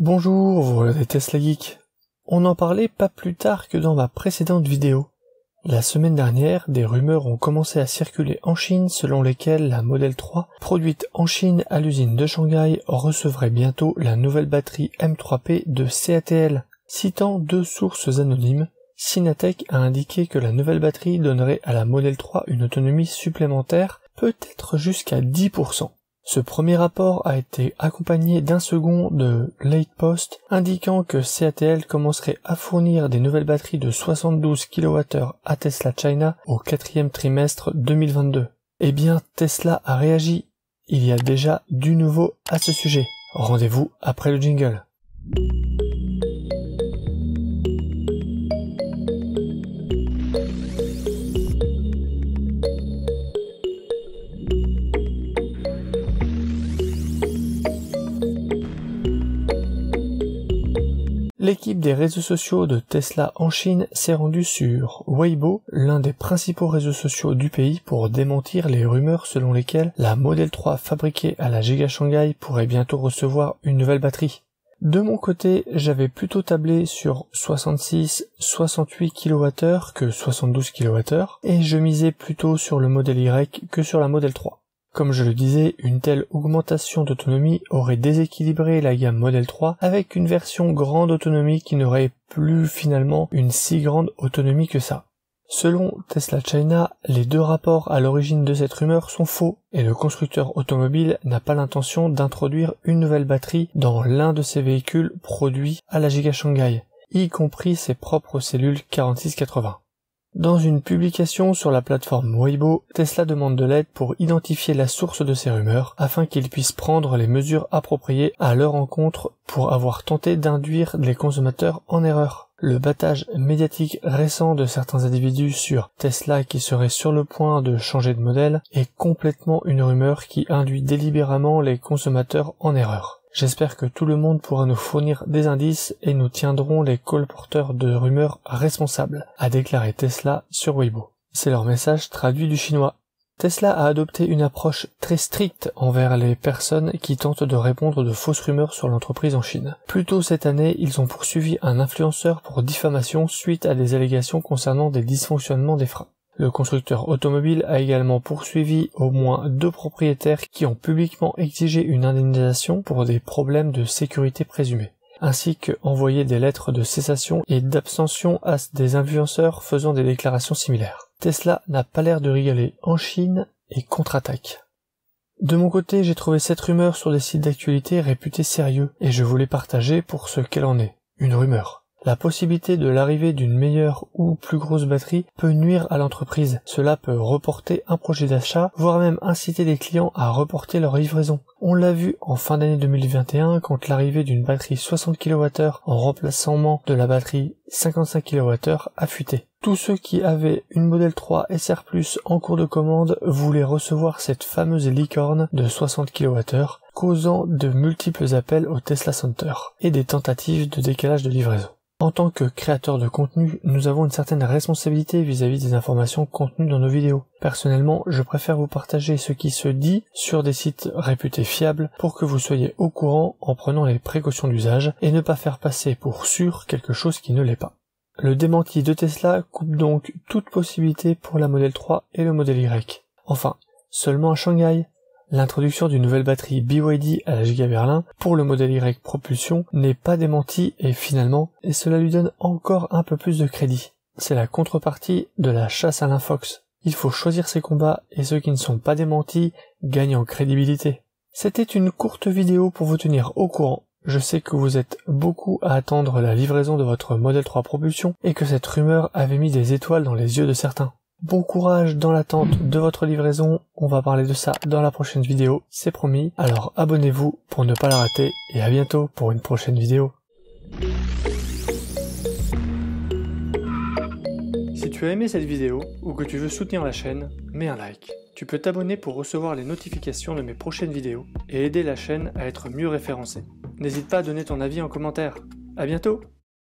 Bonjour, vous regardez Tesla Geek. On en parlait pas plus tard que dans ma précédente vidéo. La semaine dernière, des rumeurs ont commencé à circuler en Chine selon lesquelles la Model 3, produite en Chine à l'usine de Shanghai, recevrait bientôt la nouvelle batterie M3P de CATL. Citant deux sources anonymes, Synatech a indiqué que la nouvelle batterie donnerait à la Model 3 une autonomie supplémentaire, peut-être jusqu'à 10%. Ce premier rapport a été accompagné d'un second de Late Post indiquant que CATL commencerait à fournir des nouvelles batteries de 72 kWh à Tesla China au 4e trimestre 2022. Eh bien, Tesla a réagi. Il y a déjà du nouveau à ce sujet. Rendez-vous après le jingle. L'équipe des réseaux sociaux de Tesla en Chine s'est rendue sur Weibo, l'un des principaux réseaux sociaux du pays, pour démentir les rumeurs selon lesquelles la Model 3 fabriquée à la Giga Shanghai pourrait bientôt recevoir une nouvelle batterie. De mon côté, j'avais plutôt tablé sur 66-68 kWh que 72 kWh, et je misais plutôt sur le modèle Y que sur la Model 3. Comme je le disais, une telle augmentation d'autonomie aurait déséquilibré la gamme Model 3 avec une version grande autonomie qui n'aurait plus finalement une si grande autonomie que ça. Selon Tesla China, les deux rapports à l'origine de cette rumeur sont faux et le constructeur automobile n'a pas l'intention d'introduire une nouvelle batterie dans l'un de ses véhicules produits à la Giga Shanghai, y compris ses propres cellules 4680. Dans une publication sur la plateforme Weibo, Tesla demande de l'aide pour identifier la source de ces rumeurs afin qu'ils puissent prendre les mesures appropriées à leur encontre pour avoir tenté d'induire les consommateurs en erreur. Le battage médiatique récent de certains individus sur Tesla qui serait sur le point de changer de modèle est complètement une rumeur qui induit délibérément les consommateurs en erreur. J'espère que tout le monde pourra nous fournir des indices et nous tiendrons les colporteurs de rumeurs responsables, a déclaré Tesla sur Weibo. C'est leur message traduit du chinois. Tesla a adopté une approche très stricte envers les personnes qui tentent de répondre de fausses rumeurs sur l'entreprise en Chine. Plus tôt cette année, ils ont poursuivi un influenceur pour diffamation suite à des allégations concernant des dysfonctionnements des freins. Le constructeur automobile a également poursuivi au moins 2 propriétaires qui ont publiquement exigé une indemnisation pour des problèmes de sécurité présumés, ainsi que envoyé des lettres de cessation et d'abstention à des influenceurs faisant des déclarations similaires. Tesla n'a pas l'air de rigoler en Chine et contre-attaque. De mon côté, j'ai trouvé cette rumeur sur des sites d'actualité réputés sérieux et je voulais partager pour ce qu'elle en est, une rumeur. La possibilité de l'arrivée d'une meilleure ou plus grosse batterie peut nuire à l'entreprise. Cela peut reporter un projet d'achat, voire même inciter les clients à reporter leur livraison. On l'a vu en fin d'année 2021 quand l'arrivée d'une batterie 60 kWh en remplacement de la batterie 55 kWh a fuité. Tous ceux qui avaient une Model 3 SR+ en cours de commande voulaient recevoir cette fameuse licorne de 60 kWh, causant de multiples appels au Tesla Center et des tentatives de décalage de livraison. En tant que créateur de contenu, nous avons une certaine responsabilité vis-à-vis des informations contenues dans nos vidéos. Personnellement, je préfère vous partager ce qui se dit sur des sites réputés fiables pour que vous soyez au courant en prenant les précautions d'usage et ne pas faire passer pour sûr quelque chose qui ne l'est pas. Le démenti de Tesla coupe donc toute possibilité pour la Model 3 et le modèle Y. Enfin, seulement à Shanghai. L'introduction d'une nouvelle batterie BYD à la Giga Berlin pour le modèle Y propulsion n'est pas démentie et finalement, cela lui donne encore un peu plus de crédit. C'est la contrepartie de la chasse à l'infox. Il faut choisir ses combats et ceux qui ne sont pas démentis gagnent en crédibilité. C'était une courte vidéo pour vous tenir au courant. Je sais que vous êtes beaucoup à attendre la livraison de votre Model 3 propulsion et que cette rumeur avait mis des étoiles dans les yeux de certains. Bon courage dans l'attente de votre livraison, on va parler de ça dans la prochaine vidéo, c'est promis. Alors abonnez-vous pour ne pas la rater et à bientôt pour une prochaine vidéo. Si tu as aimé cette vidéo ou que tu veux soutenir la chaîne, mets un like. Tu peux t'abonner pour recevoir les notifications de mes prochaines vidéos et aider la chaîne à être mieux référencée. N'hésite pas à donner ton avis en commentaire. À bientôt!